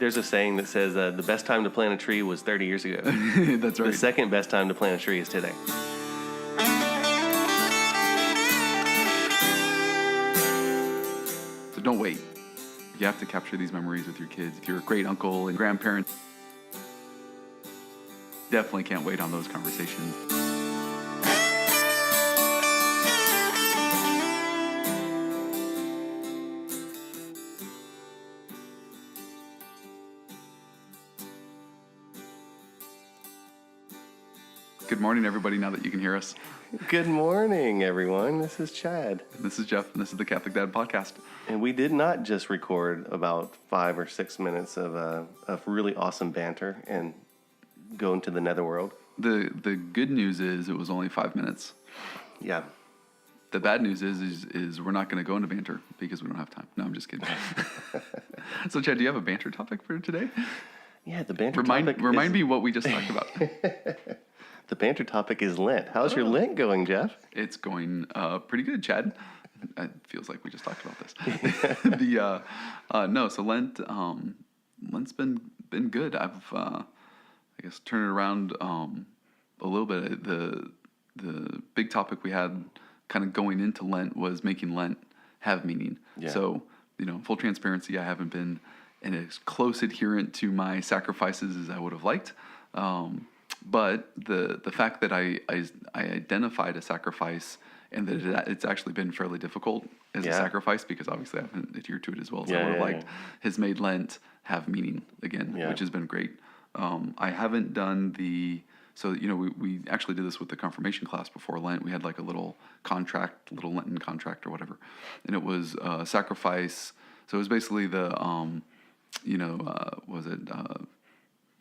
There's a saying that says the best time to plant a tree was 30 years ago. That's right. The second best time to plant a tree is today. So don't wait. You have to capture these memories with your kids. If you're a great uncle and grandparent, definitely can't wait on those conversations. Good morning, everybody, now that you can hear us. Good morning, everyone. This is Chad. This is Jeff, and this is the Catholic Dad Podcast. And we did not just record about 5 or 6 minutes of really awesome banter and go into the netherworld. The good news is it was only 5 minutes. Yeah. The bad news is we're not going to go into banter because we don't have time. No, I'm just kidding. So, Chad, do you have a banter topic for today? Yeah, the banter topic Remind me what we just talked about. The banter topic is Lent. How's your Lent going, Jeff? It's going pretty good, Chad. It feels like we just talked about this. So Lent's been good. I've I guess turned it around a little bit. The big topic we had kind of going into Lent was making Lent have meaning. Yeah. So, full transparency, I haven't been as close adherent to my sacrifices as I would have liked. But the fact that I identified a sacrifice and that it's actually been fairly difficult as a sacrifice, because obviously I haven't adhered to it as well as I would have liked, has made Lent have meaning again, which has been great. I haven't done we actually did this with the confirmation class before Lent. We had like a little Lenten contract or whatever. And it was sacrifice. So it was basically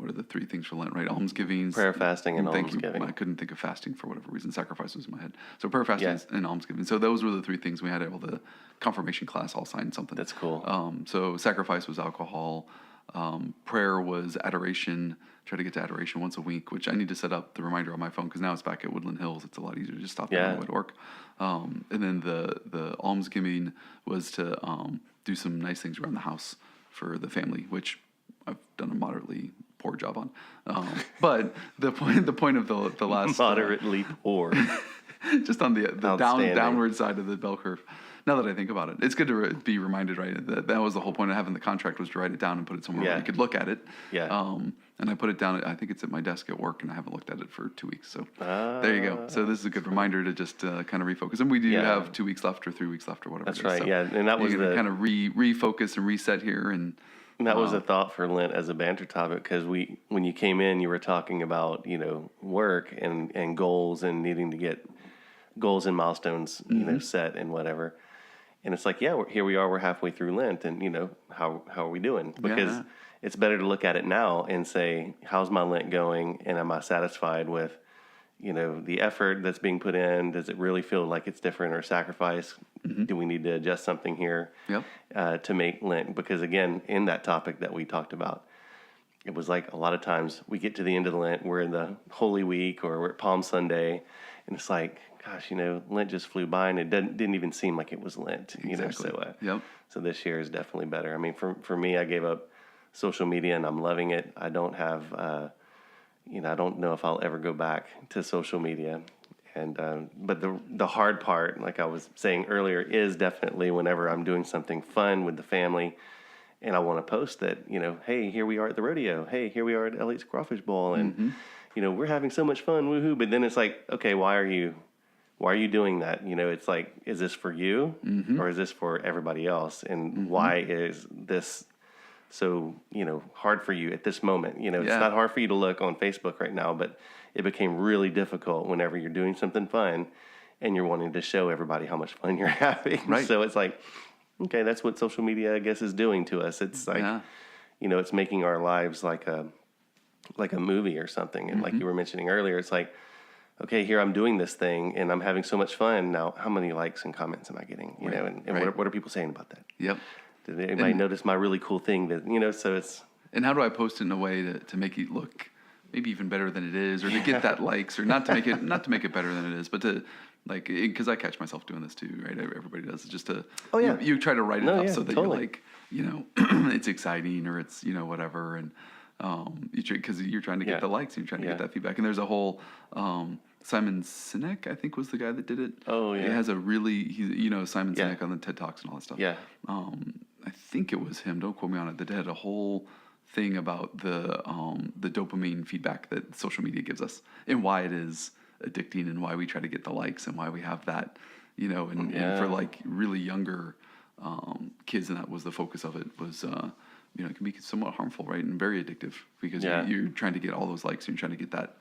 what are the 3 things for Lent, right? Almsgiving, prayer, fasting, and almsgiving. I couldn't think of fasting for whatever reason. Sacrifice was in my head. So prayer, fasting, and almsgiving. So those were the 3 things we had. All the confirmation class all signed something. That's cool. So sacrifice was alcohol. Prayer was adoration. Try to get to adoration once a week, which I need to set up the reminder on my phone because now it's back at Woodland Hills. It's a lot easier to just stop there at work. And then the almsgiving was to do some nice things around the house for the family, which I've done a moderately poor job on. But the point of the last moderately poor, just on the downward side of the bell curve. Now that I think about it, it's good to be reminded, right? That was the whole point of having the contract, was to write it down and put it somewhere where you could look at it. Yeah. And I put it down. I think it's at my desk at work, and I haven't looked at it for 2 weeks. So there you go. So this is a good reminder to just kind of refocus. And we do have 2 weeks left or 3 weeks left or whatever. That's right. So yeah, and that was the kind of refocus and reset here. And that was a thought for Lent as a banter topic, because when you came in, you were talking about work and goals and needing to get goals and milestones set and whatever. And it's like, here we are, we're halfway through Lent, and how are we doing? Because it's better to look at it now and say, how's my Lent going, and am I satisfied with the effort that's being put in? Does it really feel like it's different or sacrifice? Mm-hmm. Do we need to adjust something here to make Lent? Because again, in that topic that we talked about, it was like a lot of times we get to the end of the Lent, we're in the Holy Week or we're at Palm Sunday, and it's like, gosh, Lent just flew by, and it didn't even seem like it was Lent. Exactly. So this year is definitely better. I mean, for me, I gave up social media, and I'm loving it. I don't have, I don't know if I'll ever go back to social media. And but the hard part, like I was saying earlier, is definitely whenever I'm doing something fun with the family, and I want to post that, hey, here we are at the rodeo. Hey, here we are at Elliot's Crawfish Bowl, and we're having so much fun, woohoo! But then it's like, okay, why are you doing that? It's like, is this for you or is this for everybody else? And why is this so, hard for you at this moment? It's not hard for you to look on Facebook right now, but it became really difficult whenever you're doing something fun and you're wanting to show everybody how much fun you're having. Right. So it's like, okay, that's what social media, I guess, is doing to us. It's like, it's making our lives like a movie or something. And like you were mentioning earlier, it's like, okay, here I'm doing this thing and I'm having so much fun. Now, how many likes and comments am I getting? What are people saying about that? Yep. Did anybody notice my really cool thing that, so it's... And how do I post it in a way to make it look maybe even better than it is, or to get that likes, or not to make it better than it is, but to, because I catch myself doing this too, right? Everybody does. It's just you try to write it up so that you're like, you know, it's exciting or it's, you know, whatever. And because you're trying to get Yeah. the likes, you're trying to Yeah. get that feedback. And there's a whole Simon Sinek, I think, was the guy that did it. Oh, yeah. He has a really, you know, Simon Yeah. Sinek on the TED Talks and all that stuff. Yeah. I think it was him. Don't quote me on it. That had a whole thing about the dopamine feedback that social media gives us and why it is addicting and why we try to get the likes and why we have that, you know, and for like really younger kids, and that was the focus of it, was you know, it can be somewhat harmful, right, and very addictive because you're trying to get all those likes and you're trying to get that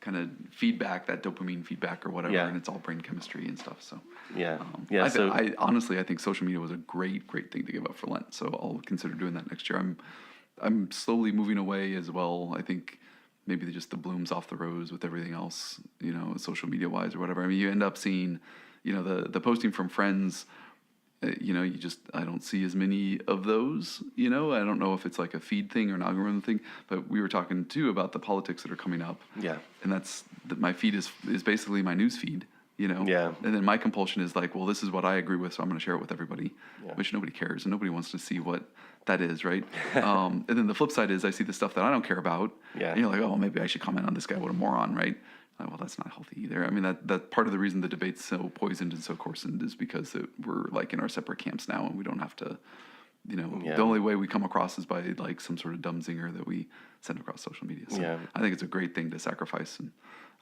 kind of feedback, that dopamine feedback or whatever, and it's all brain chemistry and stuff. So I honestly, I think social media was a great thing to give up for Lent. So I'll consider doing that next year. I'm slowly moving away as well. I think maybe just the blooms off the rose with everything else, you know, social media wise or whatever. I mean, you end up seeing, you know, the posting from friends. You know, I don't see as many of those, you know. I don't know if it's like a feed thing or an algorithm thing, but we were talking too about the politics that are coming up. Yeah. And my feed is basically my news feed, you know. Yeah. And then my compulsion is like, well, this is what I agree with, so I'm going to share it with everybody, which nobody cares and nobody wants to see what that is, right? And then the flip side is I see the stuff that I don't care about. Yeah. And you're like, oh, well, maybe I should comment on this guy. What a moron, right? Well, that's not healthy either. I mean, that part of the reason the debate's so poisoned and so coarsened is because we're like in our separate camps now, and we don't have to, you know, the only way we come across is by like some sort of dumb zinger that we send across social media. So I think it's a great thing to sacrifice, and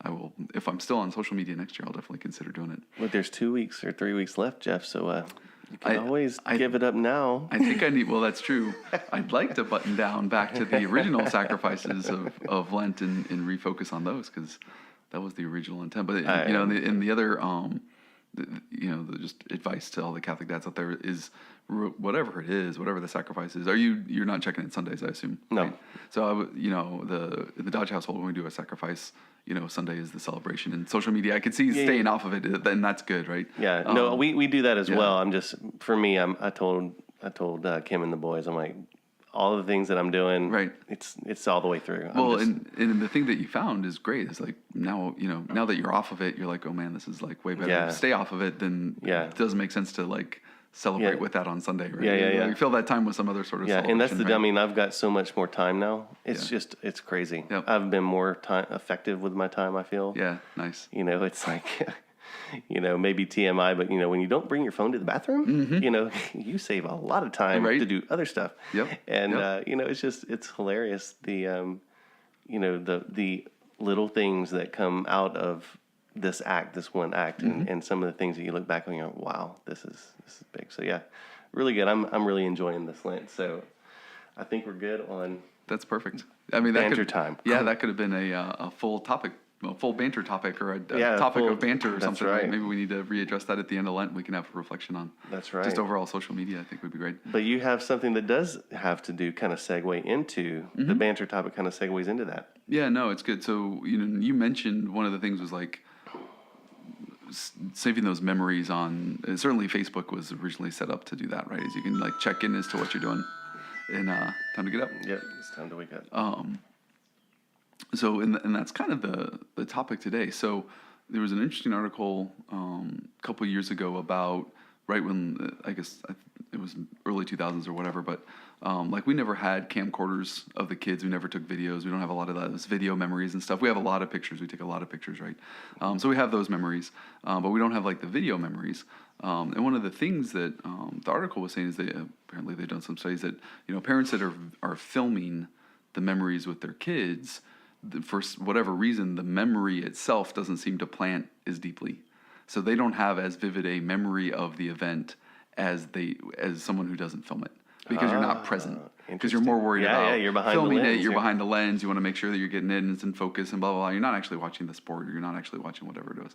I will, if I'm still on social media next year, I'll definitely consider doing it. Well, there's 2 weeks or 3 weeks left, Jeff, so you can always give it up now. I think well, that's true. I'd like to button down back to the original sacrifices of Lent and refocus on those, because that was the original intent. But you know, in the other, you know, just advice to all the Catholic dads out there is, whatever it is, whatever the sacrifice is. You're not checking it Sundays, I assume? No. Right? So you know, in the Dodge household, when we do a sacrifice, you know, Sunday is the celebration. And social media, I could see staying off of it. Then that's good, right? Yeah. No, we do that as well. I'm just, for me, I told Kim and the boys, I'm like, all the things that I'm doing, right? It's all the way through. Well, and the thing that you found is great. Is like now, you know, now that you're off of it, you're like, oh man, this is like way better. To stay off of it, then it doesn't make sense to like celebrate with that on Sunday, right? You fill that time with some other sort of celebration. And that's the. Right? I mean, I've got so much more time now. It's just it's crazy. Yep. I've been more effective with my time, I feel. Yeah, nice. You know, it's like. You know, maybe TMI, but you know, when you don't bring your phone to the bathroom, you know, you save a lot of time to do other stuff. Yep. And you know, it's hilarious. The you know, the little things that come out of this one act, and some of the things that you look back on, you're like, wow, this is big. So yeah, really good. I'm really enjoying this Lent. So I think we're good on. That's perfect. I mean, banter time. Yeah, that could have been a full topic. A full banter topic or a topic of banter or something. Right. Maybe we need to readdress that at the end of Lent. We can have a reflection on. That's right. Just overall social media, I think would be great. But you have something that does have to do kind of segue into the banter topic. Kind of segues into that. Yeah, no, it's good. So you know, you mentioned one of the things was like saving those memories on. Certainly, Facebook was originally set up to do that, right? As you can like check in as to what you're doing. And time to get up. Yep, it's time to wake up. So, and that's kind of the topic today. So, there was an interesting article a couple of years ago about right when I guess it was early 2000s or whatever, but like we never had camcorders of the kids. We never took videos. We don't have a lot of those video memories and stuff. We have a lot of pictures. We take a lot of pictures, right? So we have those memories, but we don't have like the video memories. And one of the things that the article was saying is that apparently they've done some studies that, you know, parents that are filming the memories with their kids, for whatever reason, the memory itself doesn't seem to plant as deeply. So they don't have as vivid a memory of the event as someone who doesn't film it, because you're not present. Because you're more worried about you're behind filming the lens, you're behind the lens. You want to make sure that you're getting it and it's in focus and blah, blah, blah. You're not actually watching the sport, or you're not actually watching whatever it is,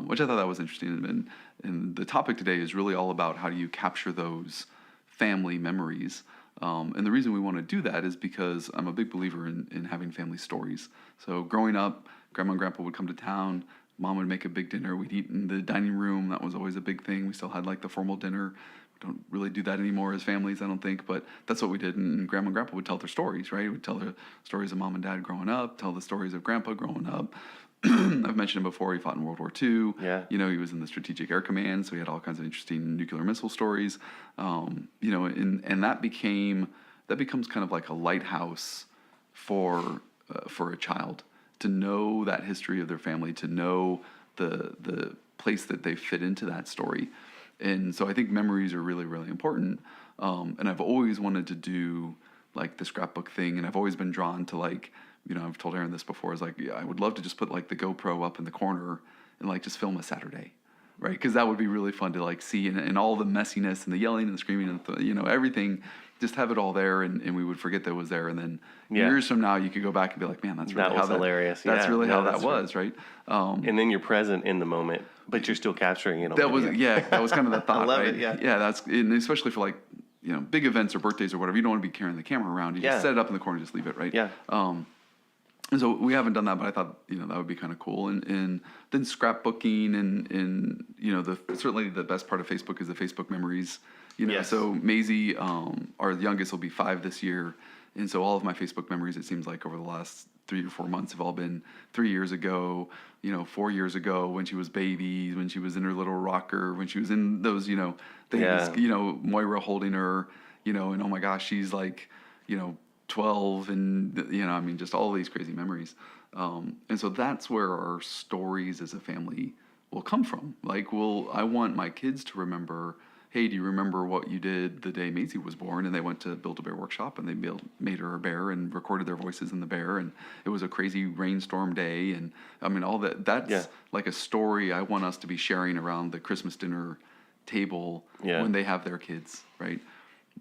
which I thought that was interesting. And the topic today is really all about how do you capture those family memories. And the reason we want to do that is because I'm a big believer in having family stories. So growing up, Grandma and Grandpa would come to town. Mom would make a big dinner. We'd eat in the dining room. That was always a big thing. We still had like the formal dinner. We don't really do that anymore as families, I don't think, but that's what we did. And Grandma and Grandpa would tell their stories, right? We'd tell the stories of Mom and Dad growing up, tell the stories of Grandpa growing up, I've mentioned him before. He fought in World War II. Yeah. You know, he was in the Strategic Air Command, so he had all kinds of interesting nuclear missile stories. You know, and that becomes kind of like a lighthouse for a child to know that history of their family, to know the place that they fit into that story. And so I think memories are really, really important. And I've always wanted to do like the scrapbook thing, and I've always been drawn to like, you know, I've told Aaron this before, is like, yeah, I would love to just put like the GoPro up in the corner and like just film a Saturday, right? Because that would be really fun to like see, and all the messiness and the yelling and the screaming and you know, everything, just have it all there, and we would forget that it was there, and then years from now you could go back and be like, man, that's really That was hilarious. That's Yeah. really No, how that's that was, right? And then you're present in the moment, but you're still capturing it on That was video. that was kind of the thought, love right? it, yeah. Yeah, that's, and especially for like, you know, big events or birthdays or whatever. You don't want to be carrying the camera around. You just set it up in the corner, just leave it, right? Yeah. And so we haven't done that, but I thought, you know, that would be kind of cool. And then scrapbooking and you know, certainly the best part of Facebook is the Facebook memories. You know, Yes. so Maisie, our youngest, will be 5 this year, and so all of my Facebook memories, it seems like over the last 3 or 4 months, have all been 3 years ago, you know, 4 years ago when she was baby, when she was in her little rocker, when she was in those, you know, things, Yeah. you know, Moira holding her, you know, and oh my gosh, she's like, you know, 12, and you know, I mean, just all these crazy memories. And so that's where our stories as a family will come from. Like, I want my kids to remember, hey, do you remember what you did the day Maisie was born? And they went to Build-A-Bear Workshop, and they made her a bear and recorded their voices in the bear, and it was a crazy rainstorm day. And I mean, all that's like a story I want us to be sharing around the Christmas dinner table when they have their kids, right?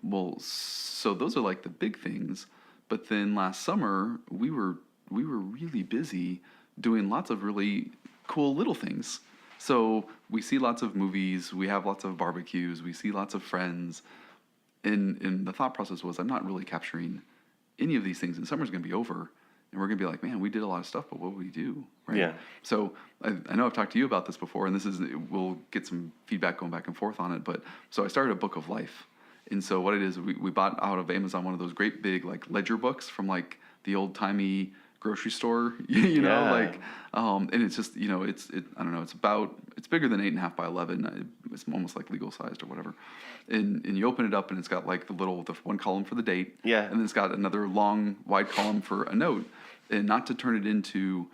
Well, so those are like the big things. But then last summer, we were really busy doing lots of really cool little things. So we see lots of movies, we have lots of barbecues, we see lots of friends. And the thought process was, I'm not really capturing any of these things, and summer's going to be over. And we're going to be like, man, we did a lot of stuff, but what would we do? Right? Yeah. So I know I've talked to you about this before, and we'll get some feedback going back and forth on it. But so I started a book of life. And so what it is, we bought out of Amazon one of those great big like ledger books from like the old timey grocery store, you know, like, and it's just, you know, I don't know, it's bigger than 8.5 by 11. It's almost like legal sized or whatever. And you open it up and it's got like the one column for the date. Yeah. And then it's got another long wide column for a note, and not to turn it into,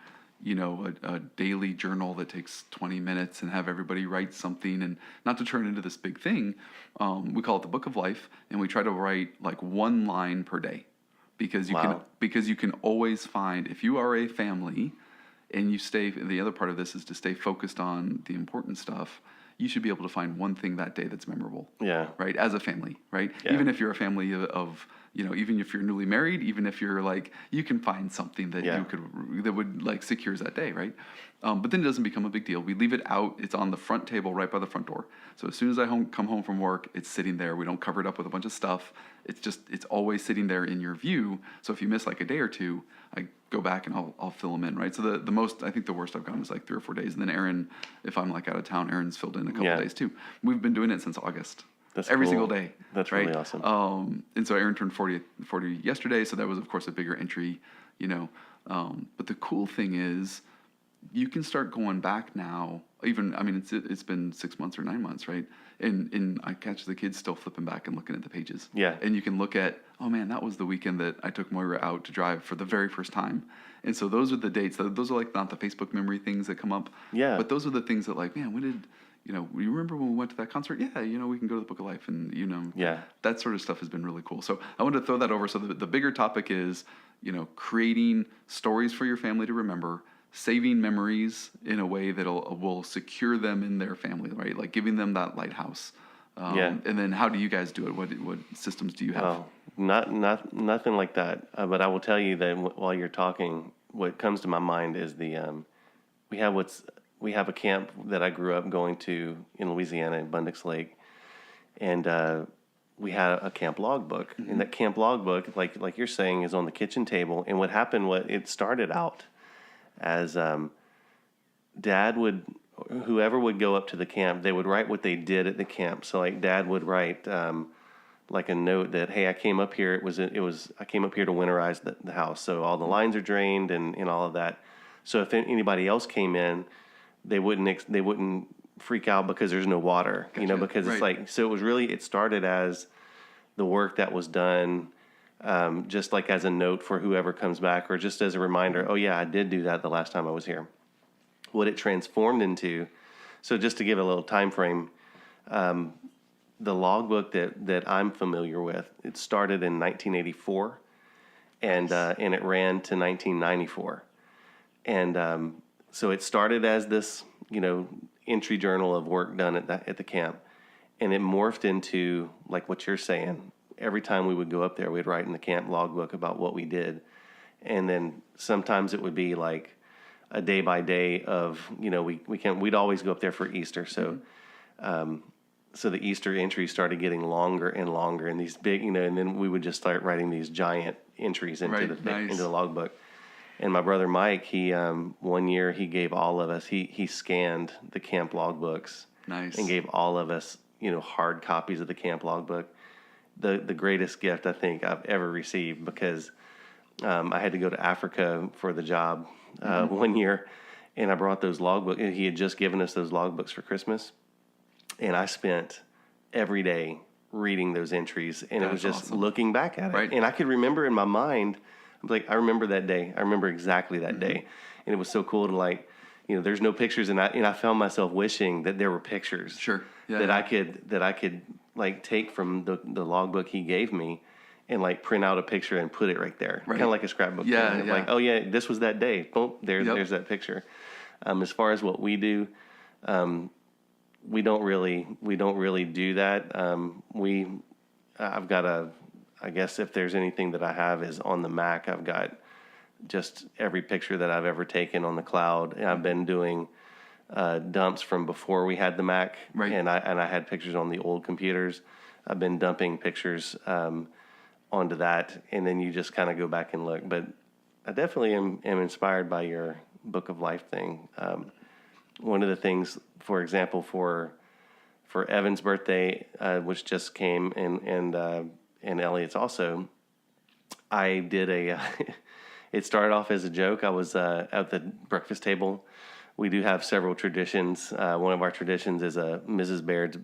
you know, a daily journal that takes 20 minutes and have everybody write something, and not to turn it into this big thing. We call it the Book of Life, and we try to write like one line per day, because you can always find, if you are a family and the other part of this is to stay focused on the important stuff, you should be able to find one thing that day that's memorable. Yeah. Right? As a family, right? Yeah. Even if you're a family of, you know, even if you're newly married, even if you're like, you can find something that that would like secures that day, right? But then it doesn't become a big deal. We leave it out. It's on the front table right by the front door. So as soon as I come home from work, it's sitting there. We don't cover it up with a bunch of stuff. It's always sitting there in your view. So if you miss like a day or two, I go back and I'll fill them in, right? So I think the worst I've gone is like 3 or 4 days. And then Aaron, if I'm like out of town, Aaron's filled in a couple days too. We've been doing it since August. That's every cool. single day. That's right? really awesome. And so Aaron turned 40 yesterday, so that was of course a bigger entry, you know. But the cool thing is, you can start going back now. Even, I mean, it's been 6 months or 9 months, right? And I catch the kids still flipping back and looking at the pages. Yeah. And you can look at, oh man, that was the weekend that I took Moira out to drive for the very first time. And so those are the dates. Those are like not the Facebook memory things that come up. Yeah. But those are the things that like, man, you remember when we went to that concert? Yeah, you know, we can go to the Book of Life, and, you know, that sort of stuff has been really cool. So I wanted to throw that over. So the bigger topic is, you know, creating stories for your family to remember, saving memories in a way that will secure them in their family, right? Like giving them that lighthouse. And then how do you guys do it? What systems do you have? Oh, nothing like that. But I will tell you that while you're talking, what comes to my mind is we have a camp that I grew up going to in Louisiana in Bundix Lake, and we had a camp logbook. Mm-hmm. And that camp logbook, like you're saying, is on the kitchen table. And what happened, it started out as whoever would go up to the camp, they would write what they did at the camp. So like Dad would write like a note that, hey, I came up here. I came up here to winterize the house. So all the lines are drained and all of that. So if anybody else came in, they wouldn't freak out because there's no water, Gotcha. because it's Right. like, so it was really, it started as the work that was done, just like as a note for whoever comes back, or just as a reminder, oh yeah, I did do that the last time I was here. What it transformed into, so just to give a little time frame, the logbook that I'm familiar with, it started in 1984, and it ran to 1994. And so it started as this, entry journal of work done at the camp, and it morphed into like what you're saying. Every time we would go up there, we'd write in the camp logbook about what we did, and then sometimes it would be like a day by day of, we'd always go up there for Easter, so. So the Easter entries started getting longer and longer, and these big, and then we would just start writing these giant entries into Right, nice. into the logbook. And my brother Mike, he one year he gave all of us, he scanned the camp logbooks. Nice. And gave all of us, hard copies of the camp logbook. The greatest gift I think I've ever received, because I had to go to Africa for the job one year, and I brought those logbooks. And he had just given us those logbooks for Christmas, and I spent every day reading those entries, and it was That's just awesome. looking back at it. Right. And I could remember in my mind, I was like, I remember that day. I remember exactly that day. And it was so cool to, like, there's no pictures, and I found myself wishing that there were pictures. Sure. Yeah, that yeah. I could like take from the logbook he gave me, and like print out a picture and put it right there. Right. Kind of like a scrapbook. Yeah, thing. yeah. Like, oh yeah, this was that day. Boom, Yep. there's that picture. As far as what we do, we don't really do that. I've got I guess if there's anything that I have is on the Mac, I've got just every picture that I've ever taken on the cloud. And I've been doing dumps from before we had the Mac, Right. and I had pictures on the old computers. I've been dumping pictures onto that, and then you just kind of go back and look. But I definitely am inspired by your Book of Life thing. One of the things, for example, for Evan's birthday, which just came, and Elliot's also, I did it started off as a joke. I was at the breakfast table. We do have several traditions. One of our traditions is a Mrs. Baird's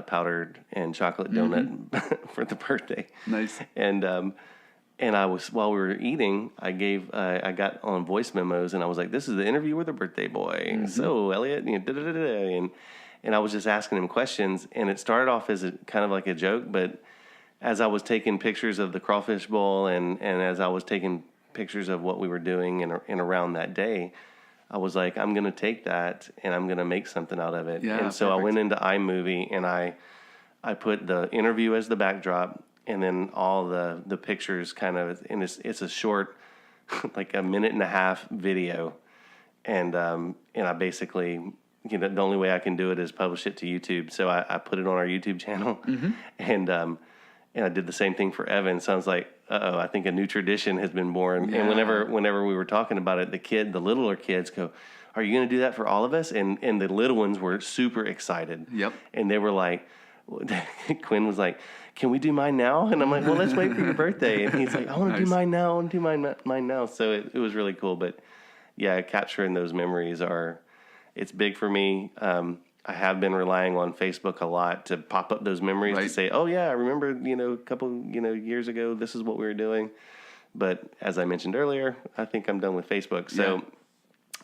powdered and chocolate donut for the birthday. Nice. And I was, while we were eating, I got on voice memos, and I was like, "This is the interview with the birthday boy." So Elliot, and I was just asking him questions, and it started off as a kind of like a joke, but as I was taking pictures of the crawfish bowl, and as I was taking pictures of what we were doing and around that day, I was like, I'm going to take that and I'm going to make something out of it. Yeah, and so I perfect. went into iMovie, and I put the interview as the backdrop, and then all the pictures kind of, and it's a short, like a minute and a half video. And I basically, the only way I can do it is publish it to YouTube. So I put it on our YouTube channel, and I did the same thing for Evan. So I was like, I think a new tradition has been born. Yeah. And whenever we were talking about it, the littler kids go, "Are you going to do that for all of us?" And the little ones were super excited. Yep. And they were like, Quinn was like, "Can we do mine now?" And I'm like, "Well, let's wait for your birthday." And he's like, "I want to do Nice. mine now. I want to do mine now." So it was really cool. But yeah, capturing those memories it's big for me. I have been relying on Facebook a lot to pop up those memories, to Right. say, "Oh yeah, I remember, a couple, years ago, this is what we were doing." But as I mentioned earlier, I think I'm done with Facebook. So Yeah.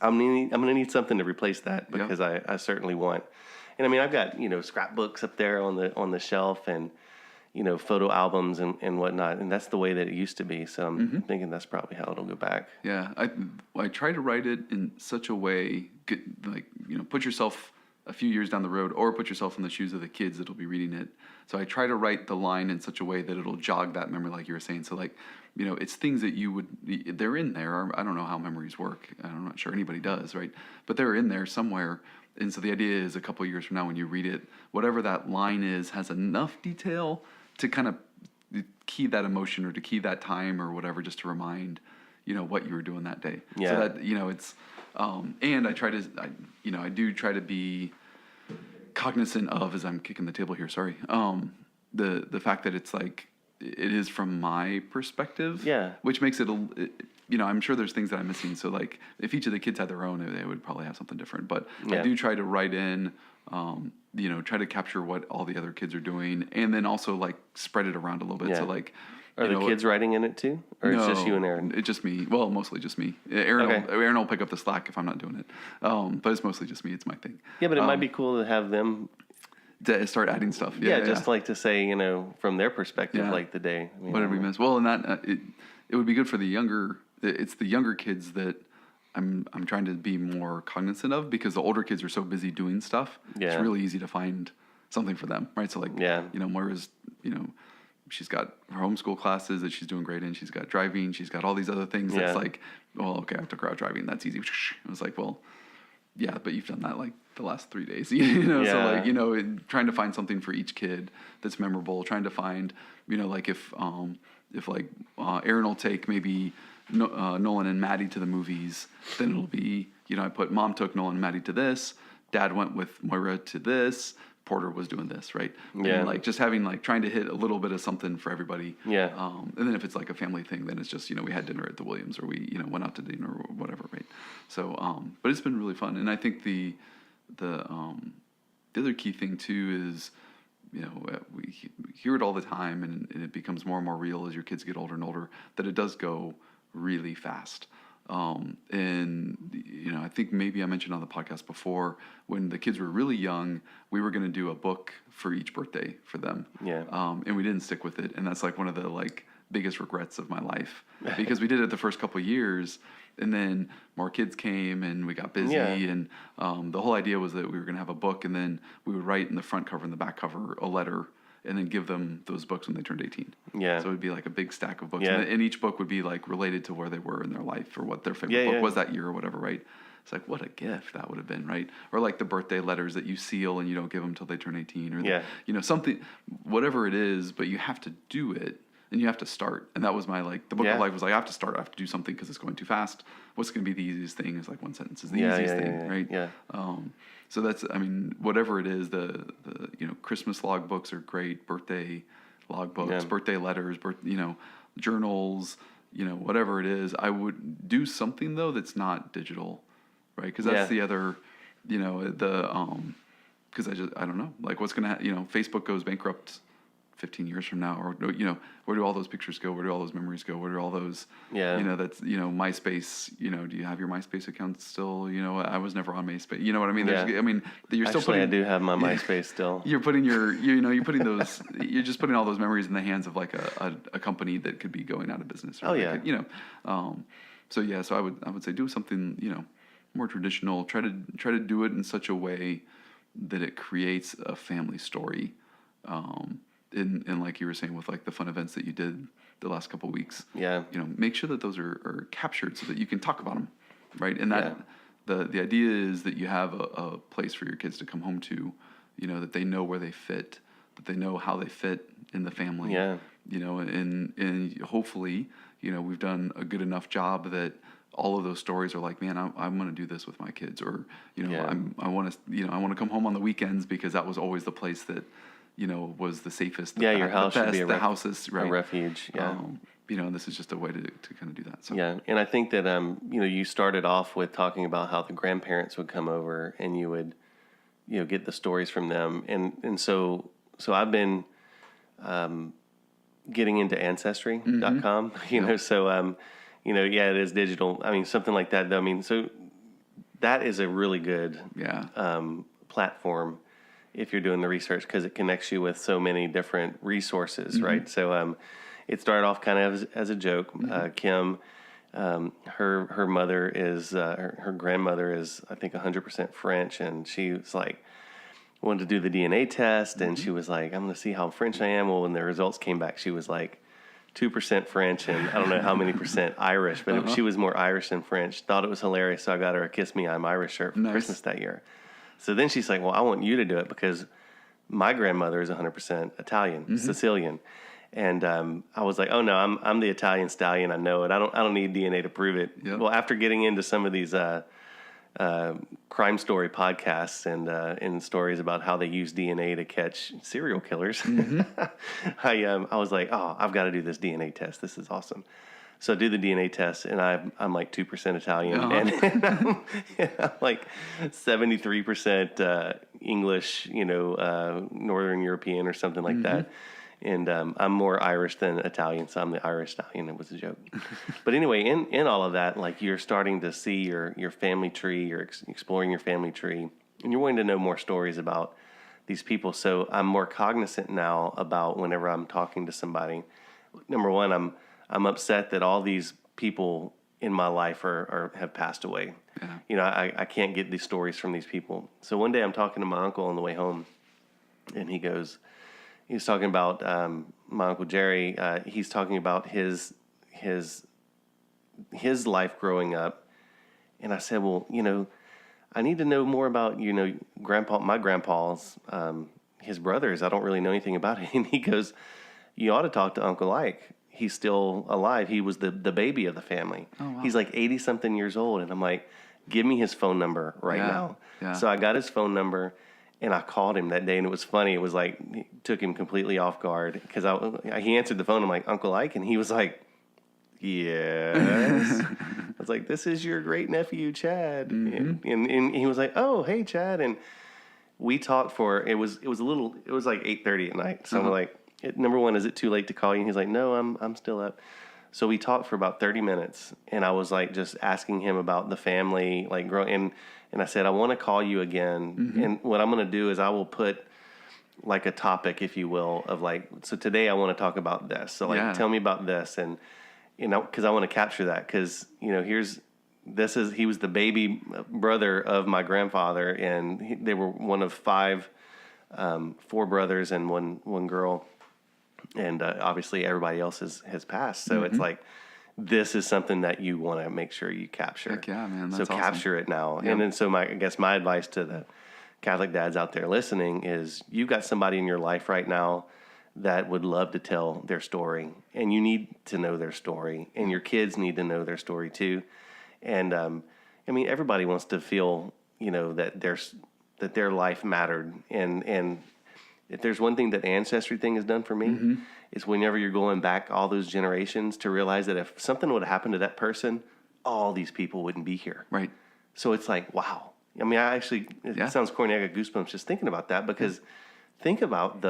I'm going to need something to replace that, Yeah. because I certainly want. And I mean, I've got, scrapbooks up there on the shelf, and, photo albums and whatnot. And that's the way that it used to be. So I'm thinking that's probably how it'll go back. Yeah, I try to write it in such a way, put yourself a few years down the road, or put yourself in the shoes of the kids that'll be reading it. So I try to write the line in such a way that it'll jog that memory, like you were saying. So it's things that they're in there. I don't know how memories work. I'm not sure anybody does, right? But they're in there somewhere. And so the idea is, a couple of years from now, when you read it, whatever that line is has enough detail to kind of key that emotion, or to key that time, or whatever, just to remind, what you were doing that day. Yeah. So that, it's, and I do try to be cognizant of, as I'm kicking the table here, sorry, the fact that it's like, it is from my perspective. Yeah. Which makes it I'm sure there's things that I'm missing. So like if each of the kids had their own, they would probably have something different. But I Yeah. do try to write in, try to capture what all the other kids are doing, and then also like spread it around a little bit. Yeah. So like, Are the kids writing in it too? Or it's just you and Aaron? It's just me. Well, mostly just me. Aaron, Okay. Aaron will pick up the slack if I'm not doing it. But it's mostly just me. It's my thing. Yeah, but it might be cool to have them, To start adding stuff. yeah, just like to say, from their perspective, Yeah. like the day. What did we miss? Well, and that it would be good for the younger. It's the younger kids that I'm trying to be more cognizant of, because the older kids are so busy doing stuff. Yeah. It's really easy to find something for them, right? So like, Yeah. Moira's, she's got her homeschool classes that she's doing great in. She's got driving. She's got all these other things. Yeah. That's like, well, okay, I took her out driving. That's easy. It was like, well, yeah, but you've done that like the last 3 days, So Yeah. like, trying to find something for each kid that's memorable, trying to find, like if like Aaron will take maybe Nolan and Maddie to the movies, then it'll be, I put Mom took Nolan and Maddie to this, Dad went with Moira to this, Porter was doing this, right? Yeah. And like just having like trying to hit a little bit of something for everybody. Yeah. And then if it's like a family thing, then it's just, we had dinner at the Williams, or we, went out to dinner or whatever, right? So, but it's been really fun. And I think the other key thing too is, we hear it all the time, and it becomes more and more real as your kids get older and older, that it does go really fast. And I think maybe I mentioned on the podcast before, when the kids were really young, we were going to do a book for each birthday for them. Yeah. And we didn't stick with it. And that's like one of the like biggest regrets of my life, because we did it the first couple of years, and then more kids came and we got busy. Yeah. And the whole idea was that we were going to have a book, and then we would write in the front cover and the back cover a letter, and then give them those books when they turned 18. Yeah. So it would be like a big stack of books. Yeah. And each book would be like related to where they were in their life, or what their favorite Yeah, book yeah. was that year or whatever, right? It's like, what a gift that would have been, right? Or like the birthday letters that you seal and you don't give them till they turn 18, or Yeah. something, whatever it is, but you have to do it and you have to start. And that was my, like, the book Yeah. of life was like, I have to start, I have to do something because it's going too fast. What's going to be the easiest thing is like one sentence is the Yeah, easiest yeah, thing, yeah, right? yeah. So that's, whatever it is, the Christmas log books are great, birthday log books, Yeah. birthday letters, journals, whatever it is. I would do something though that's not digital, right? Because that's Yeah. the other, because I don't know, like what's gonna, Facebook goes bankrupt 15 years from now, or where do all those pictures go? Where do all those memories go? Where do all those, Yeah. that's, MySpace, do you have your MySpace account still? I was never on MySpace. You know what I mean? Yeah. You're still Actually, putting. I do have my MySpace still. You're putting you're putting those, you're just putting all those memories in the hands of like a company that could be going out of business. Or Oh, like yeah. So I would say do something, more traditional. Try to do it in such a way that it creates a family story. And like you were saying with like the fun events that you did the last couple of weeks, Yeah. make sure that those are captured so that you can talk about them, right? And that Yeah. the idea is that you have a place for your kids to come home to, that they know where they fit, that they know how they fit in the family. Yeah. And hopefully, we've done a good enough job that all of those stories are like, man, I'm going to do this with my kids, or Yeah. I want to come home on the weekends because that was always the place that was the safest. The Yeah, your house the should best, be a the houses, right? A refuge. Yeah. And this is just a way to kind of do that. So Yeah, and I think that you started off with talking about how the grandparents would come over and you would, get the stories from them, and so I've been getting into Ancestry.com, so it is digital. Something like that though. So that is a really good platform if you're doing the research, because it connects you with so many different resources, right? So it started off kind of as a joke. Kim, her mother is her grandmother is, I think, 100% French, and she was like wanted to do the DNA test, and she was like, I'm going to see how French I am. Well, when the results came back, she was like 2% French and I don't know how many percent Irish, but she was more Irish than French. Thought it was hilarious, so I got her a Kiss Me I'm Irish shirt for Christmas that year. So then she's like, well, I want you to do it because my grandmother is 100% Italian, Sicilian. And I was like, oh no, I'm the Italian stallion. I know it. I don't need DNA to prove it. Yep. Well, after getting into some of these crime story podcasts and stories about how they use DNA to catch serial killers, I was like, oh, I've got to do this DNA test. This is awesome. So I do the DNA test, and I'm like 2% Italian, and I'm like 73% English, Northern European or something like that. And I'm more Irish than Italian, so I'm the Irish Stallion. It was a joke. But anyway, in all of that, like you're starting to see your family tree, you're exploring your family tree, and you're wanting to know more stories about these people. So I'm more cognizant now about whenever I'm talking to somebody. Number one, I'm upset that all these people in my life have passed away. Yeah. I can't get these stories from these people. So one day I'm talking to my uncle on the way home, and he was talking about my Uncle Jerry. He's talking about his life growing up. And I said, well, I need to know more about, my grandpa's, his brothers. I don't really know anything about it. And he goes, you ought to talk to Uncle Ike. He's still alive. He was the baby of the family. Oh, wow. He's like 80 something years old. And I'm like, give me his phone number right now. Yeah. So I got his phone number, and I called him that day, and it was funny. It was like, it took him completely off guard because he answered the phone. I'm like, Uncle Ike? And he was like, yes. I was like, this is your great nephew, Chad. And he was like, oh, hey, Chad. And we talked it was like 8:30 at night. So I'm like, number one, is it too late to call you? And he's like, no, I'm still up. So we talked for about 30 minutes, and I was like just asking him about the family, like growing. And I said, I want to call you again. And what I'm going to do is I will put like a topic, if you will, of like, so today I want to talk about this. So like, tell me about this. And, because I want to capture that, because, he was the baby brother of my grandfather, and they were one of four brothers and one girl. And obviously everybody else has passed. So it's like, this is something that you want to make sure you capture. Heck yeah, man. So That's awesome. capture it now. Yep. And then so I guess my advice to the Catholic dads out there listening is, you've got somebody in your life right now that would love to tell their story, and you need to know their story, and your kids need to know their story too. And everybody wants to feel, that their life mattered. And if there's one thing that the ancestry thing has done for me, is whenever you're going back all those generations to realize that if something would have happened to that person, all these people wouldn't be here. Right. So it's like, wow. It sounds corny. I got goosebumps just thinking about that, because think about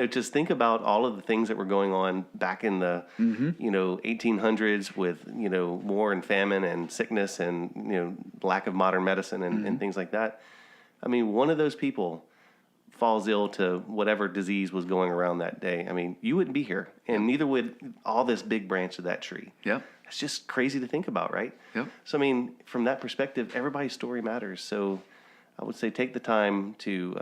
just think about all of the things that were going on back in the, 1800s with, war and famine and sickness and, lack of modern medicine and things like that. One of those people falls ill to whatever disease was going around that day. You wouldn't be here, and neither would all this big branch of that tree. Yep. It's just crazy to think about, right? Yep. So, from that perspective, everybody's story matters. So I would say take the time to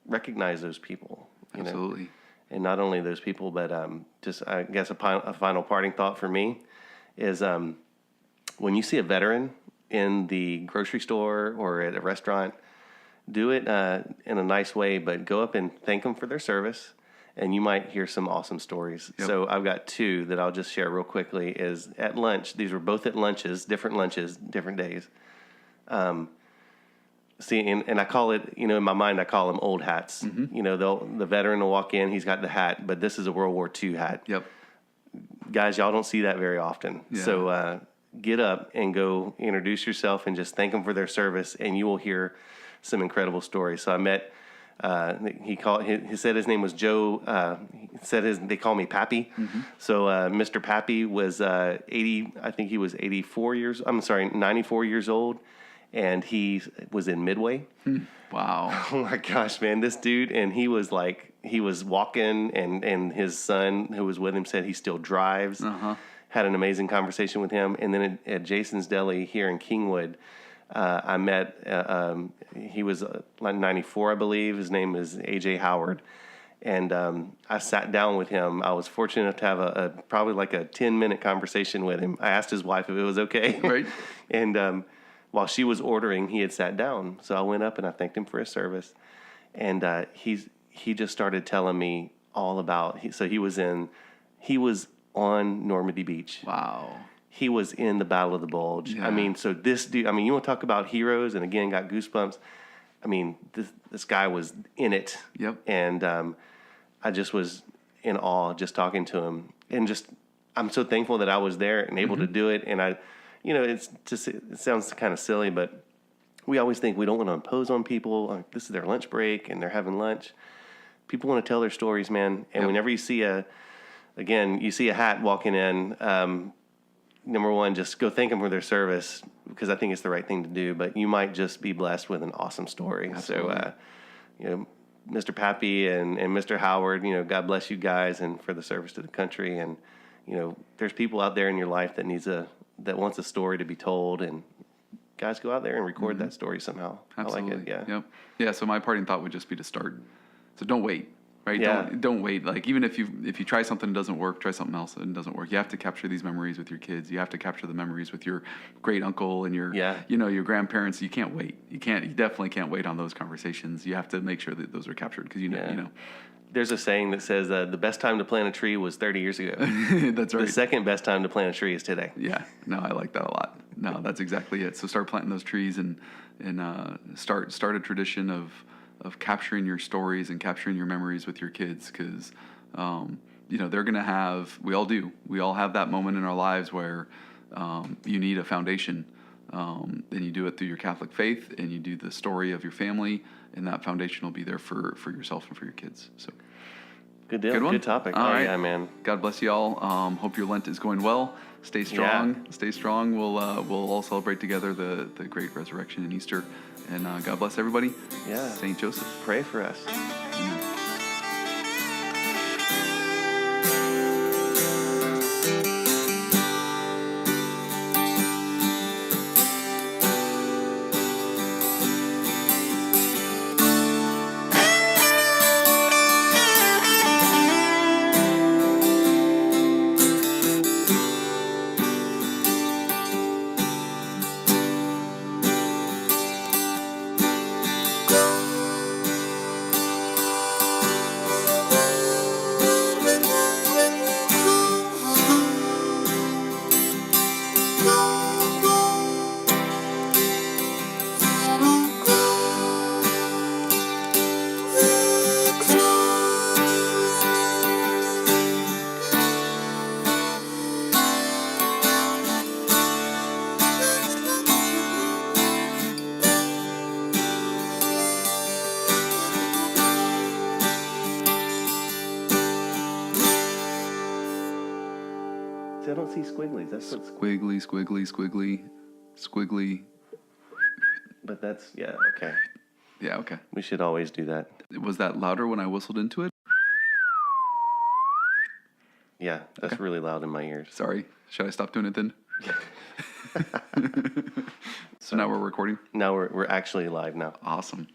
recognize those people. Absolutely. And not only those people, but just, I guess, a final parting thought for me is when you see a veteran in the grocery store or at a restaurant, do it in a nice way, but go up and thank them for their service, and you might hear some awesome stories. Yep. So I've got two that I'll just share real quickly. Is at lunch. These were both at lunches, different days. And I call it, in my mind, I call them old hats. The veteran will walk in, he's got the hat, but this is a World War II hat. Yep. Guys, y'all don't see that very often. Yeah. So get up and go introduce yourself and just thank them for their service, and you will hear some incredible stories. So I met, he said his name was Joe. They call me Pappy. So Mr. Pappy was 94 years old. And he was in Midway. Wow. Oh my gosh, man, this dude, and he was walking, and his son who was with him said he still drives. Had an amazing conversation with him. And then at Jason's Deli here in Kingwood, I met, he was like 94, I believe. His name is AJ Howard. And I sat down with him. I was fortunate enough to have probably like a 10-minute conversation with him. I asked his wife if it was okay. Right. And while she was ordering, he had sat down. So I went up and I thanked him for his service. And he just started telling me all about, he was on Normandy Beach. Wow. He was in the Battle of the Bulge. Yeah. So this dude, you want to talk about heroes, and again, got goosebumps. This guy was in it. Yep. And I just was in awe just talking to him. and just, I'm so thankful that I was there and able to do it. And it sounds kind of silly, but we always think we don't want to impose on people. Like, this is their lunch break and they're having lunch. People want to tell their stories, man. And whenever you see a hat walking in, number one, just go thank them for their service, because I think it's the right thing to do. But you might just be blessed with an awesome story. Absolutely. So, Mr. Pappy and Mr. Howard, God bless you guys and for the service to the country. And, there's people out there in your life that wants a story to be told, and guys, go out there and record that story somehow. Absolutely. I like it. Yeah. Yep. Yeah. So my parting thought would just be to start. So don't wait. Right? Yeah. Don't wait. Like, even if you try something and it doesn't work, try something else and it doesn't work. You have to capture these memories with your kids. You have to capture the memories with your great uncle and your your grandparents. You can't wait. You definitely can't wait on those conversations. You have to make sure that those are captured, because you know. There's a saying that says the best time to plant a tree was 30 years ago. That's right. The second best time to plant a tree is today. Yeah. No, I like that a lot. No, that's exactly it. So start planting those trees and start a tradition of capturing your stories and capturing your memories with your kids, because they're going to have, we all have that moment in our lives where you need a foundation, and you do it through your Catholic faith, and you do the story of your family, and that foundation will be there for yourself and for your kids. So good deal. Good one. Good topic. All right. Yeah, man. God bless you all. Hope your Lent is going well. Stay strong. Yeah. Stay strong. We'll all celebrate together the great resurrection and Easter. And God bless everybody. Yeah. Saint Joseph. Pray for us. Amen. See, I don't see squigglies. That's what's, Squiggly, squiggly, squiggly, squiggly. but that's, yeah, okay. Yeah, okay. We should always do that. Was that louder when I whistled into it? Yeah, that's really loud in my ears. Sorry. Should I stop doing it then? So now we're recording? Now we're actually live now. Awesome.